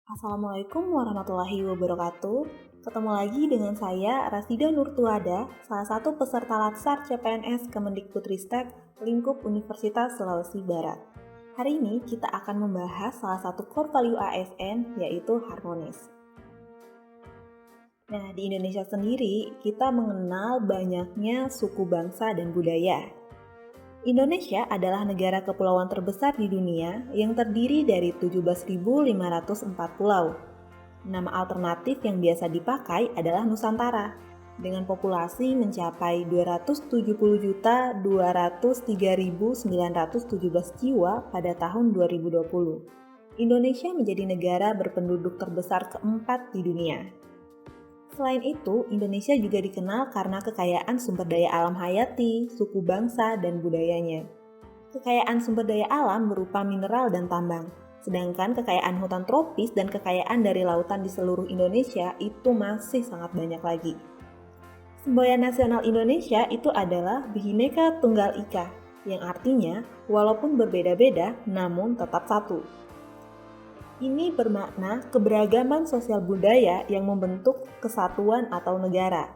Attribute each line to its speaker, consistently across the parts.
Speaker 1: Assalamualaikum warahmatullahi wabarakatuh. Ketemu lagi dengan saya, Rasida Nurtuada, salah satu peserta Latsar CPNS Kemendikbudristek lingkup Universitas Sulawesi Barat. Hari ini kita akan membahas salah satu core value ASN, yaitu harmonis. Nah, di Indonesia sendiri, kita mengenal banyaknya suku bangsa dan budaya. Indonesia adalah negara kepulauan terbesar di dunia yang terdiri dari 17.504 pulau. Nama alternatif yang biasa dipakai adalah Nusantara, dengan populasi mencapai 270.203.917 jiwa pada tahun 2020. Indonesia menjadi negara berpenduduk terbesar keempat di dunia. Selain itu, Indonesia juga dikenal karena kekayaan sumber daya alam hayati, suku bangsa, dan budayanya. Kekayaan sumber daya alam berupa mineral dan tambang, sedangkan kekayaan hutan tropis dan kekayaan dari lautan di seluruh Indonesia itu masih sangat banyak lagi. Semboyan nasional Indonesia itu adalah Bhinneka Tunggal Ika, yang artinya walaupun berbeda-beda namun tetap satu. Ini bermakna keberagaman sosial budaya yang membentuk kesatuan atau negara.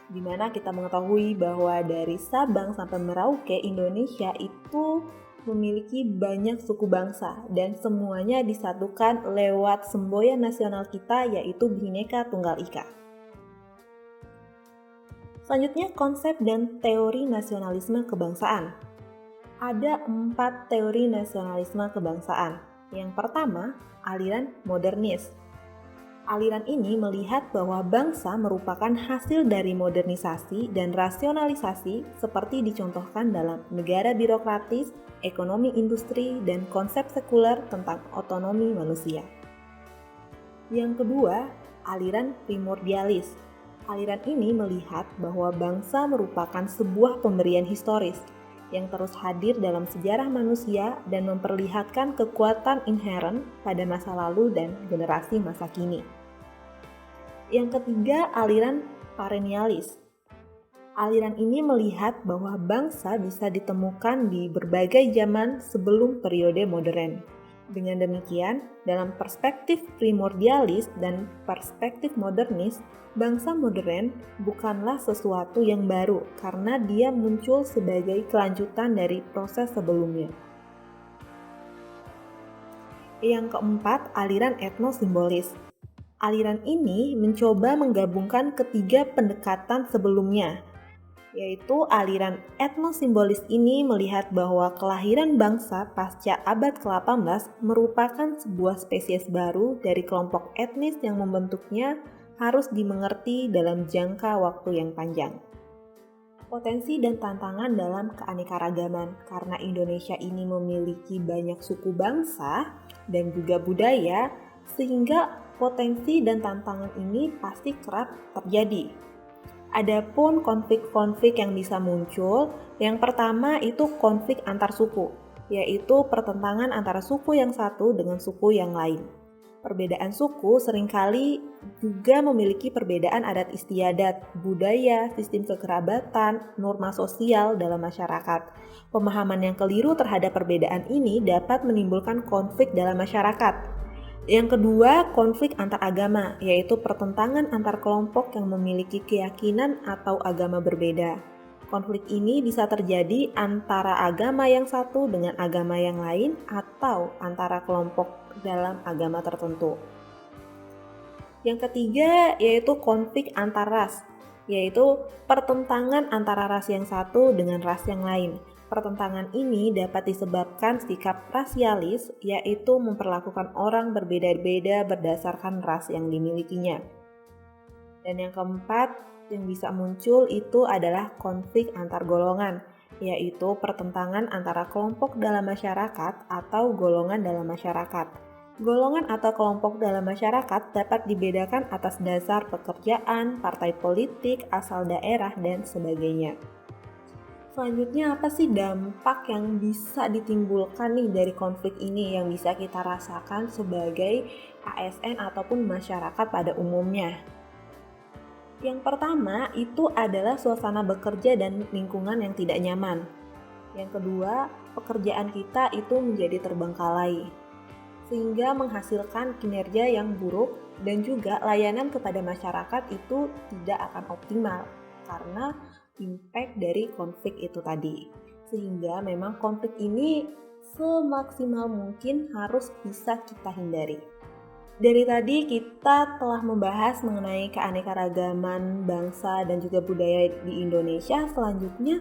Speaker 1: Di mana kita mengetahui bahwa dari Sabang sampai Merauke, Indonesia itu memiliki banyak suku bangsa dan semuanya disatukan lewat semboyan nasional kita yaitu Bhinneka Tunggal Ika. Selanjutnya, konsep dan teori nasionalisme kebangsaan. Ada 4 teori nasionalisme kebangsaan. Yang pertama, aliran modernis. Aliran ini melihat bahwa bangsa merupakan hasil dari modernisasi dan rasionalisasi seperti dicontohkan dalam negara birokratis, ekonomi industri, dan konsep sekuler tentang otonomi manusia. Yang kedua, aliran primordialis. Aliran ini melihat bahwa bangsa merupakan sebuah pemberian historis yang terus hadir dalam sejarah manusia dan memperlihatkan kekuatan inheren pada masa lalu dan generasi masa kini. Yang ketiga, aliran perennialis. Aliran ini melihat bahwa bangsa bisa ditemukan di berbagai zaman sebelum periode modern. Dengan demikian, dalam perspektif primordialis dan perspektif modernis, bangsa modern bukanlah sesuatu yang baru karena dia muncul sebagai kelanjutan dari proses sebelumnya. Yang keempat, aliran etnosimbolis. Aliran ini mencoba menggabungkan ketiga pendekatan sebelumnya, yaitu aliran etnosimbolis ini melihat bahwa kelahiran bangsa pasca abad ke-18 merupakan sebuah spesies baru dari kelompok etnis yang membentuknya harus dimengerti dalam jangka waktu yang panjang. Potensi dan tantangan dalam keanekaragaman karena Indonesia ini memiliki banyak suku bangsa dan juga budaya, sehingga potensi dan tantangan ini pasti kerap terjadi. Adapun konflik-konflik yang bisa muncul, yang pertama itu konflik antar suku, yaitu pertentangan antara suku yang satu dengan suku yang lain. Perbedaan suku seringkali juga memiliki perbedaan adat istiadat, budaya, sistem kekerabatan, norma sosial dalam masyarakat. Pemahaman yang keliru terhadap perbedaan ini dapat menimbulkan konflik dalam masyarakat. Yang kedua, konflik antar agama, yaitu pertentangan antar kelompok yang memiliki keyakinan atau agama berbeda. Konflik ini bisa terjadi antara agama yang satu dengan agama yang lain atau antara kelompok dalam agama tertentu. Yang ketiga, yaitu konflik antar ras, yaitu pertentangan antara ras yang satu dengan ras yang lain. Pertentangan ini dapat disebabkan sikap rasialis, yaitu memperlakukan orang berbeda-beda berdasarkan ras yang dimilikinya. Dan yang keempat yang bisa muncul itu adalah konflik antar golongan, yaitu pertentangan antara kelompok dalam masyarakat atau golongan dalam masyarakat. Golongan atau kelompok dalam masyarakat dapat dibedakan atas dasar pekerjaan, partai politik, asal daerah, dan sebagainya. Selanjutnya, apa sih dampak yang bisa ditimbulkan nih dari konflik ini yang bisa kita rasakan sebagai ASN ataupun masyarakat pada umumnya? Yang pertama itu adalah suasana bekerja dan lingkungan yang tidak nyaman. Yang kedua, pekerjaan kita itu menjadi terbengkalai. sehingga menghasilkan kinerja yang buruk dan juga layanan kepada masyarakat itu tidak akan optimal karena impact dari konflik itu tadi. Sehingga memang konflik ini semaksimal mungkin harus bisa kita hindari. Dari tadi kita telah membahas mengenai keanekaragaman bangsa dan juga budaya di Indonesia. Selanjutnya,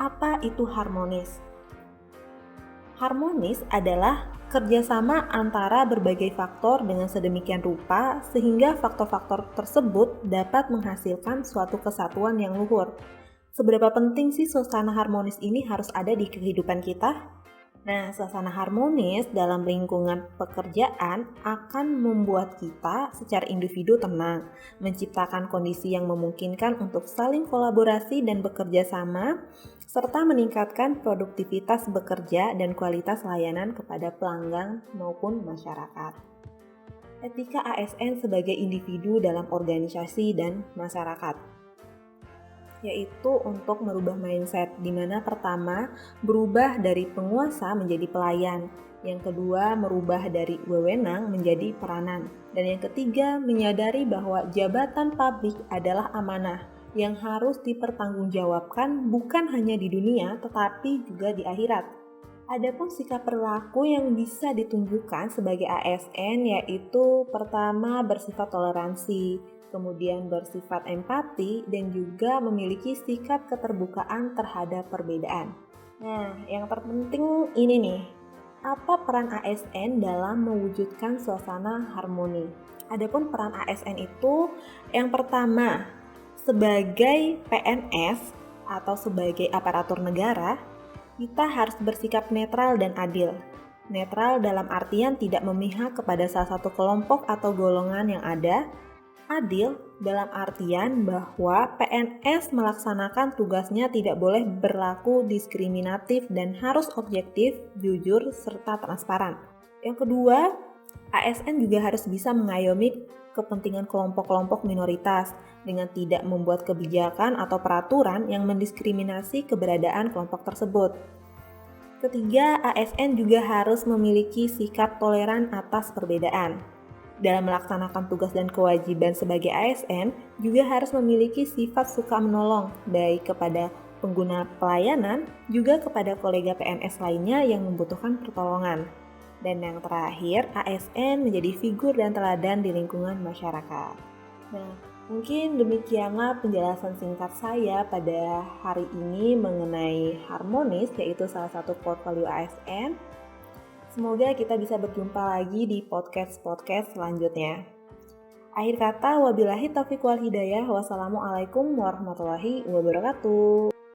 Speaker 1: apa itu harmonis? Harmonis adalah kerjasama antara berbagai faktor dengan sedemikian rupa sehingga faktor-faktor tersebut dapat menghasilkan suatu kesatuan yang luhur. Seberapa penting sih suasana harmonis ini harus ada di kehidupan kita? Nah, suasana harmonis dalam lingkungan pekerjaan akan membuat kita secara individu tenang, menciptakan kondisi yang memungkinkan untuk saling kolaborasi dan bekerja sama, serta meningkatkan produktivitas bekerja dan kualitas layanan kepada pelanggan maupun masyarakat. Etika ASN sebagai individu dalam organisasi dan masyarakat, yaitu untuk merubah mindset, di mana pertama, berubah dari penguasa menjadi pelayan, yang kedua, merubah dari wewenang menjadi peranan, dan yang ketiga, menyadari bahwa jabatan publik adalah amanah yang harus dipertanggungjawabkan bukan hanya di dunia, tetapi juga di akhirat. Adapun sikap perilaku yang bisa ditunjukkan sebagai ASN yaitu pertama, bersifat toleransi, kemudian bersifat empati, dan juga memiliki sikap keterbukaan terhadap perbedaan. Nah, yang terpenting ini nih, apa peran ASN dalam mewujudkan suasana harmoni? Adapun peran ASN itu, yang pertama, sebagai PNS atau sebagai aparatur negara, kita harus bersikap netral dan adil. Netral dalam artian tidak memihak kepada salah satu kelompok atau golongan yang ada. Adil dalam artian bahwa PNS melaksanakan tugasnya tidak boleh berlaku diskriminatif dan harus objektif, jujur, serta transparan. Yang kedua, ASN juga harus bisa mengayomi kepentingan kelompok-kelompok minoritas dengan tidak membuat kebijakan atau peraturan yang mendiskriminasi keberadaan kelompok tersebut. Ketiga, ASN juga harus memiliki sikap toleran atas perbedaan. Dalam melaksanakan tugas dan kewajiban sebagai ASN, juga harus memiliki sifat suka menolong, baik kepada pengguna pelayanan, juga kepada kolega PNS lainnya yang membutuhkan pertolongan. Dan yang terakhir, ASN menjadi figur dan teladan di lingkungan masyarakat. Nah, mungkin demikianlah penjelasan singkat saya pada hari ini mengenai harmonis, yaitu salah satu portfolio ASN. Semoga kita bisa berjumpa lagi di podcast-podcast selanjutnya. Akhir kata, wabillahi taufiq wal hidayah. Wassalamualaikum warahmatullahi wabarakatuh.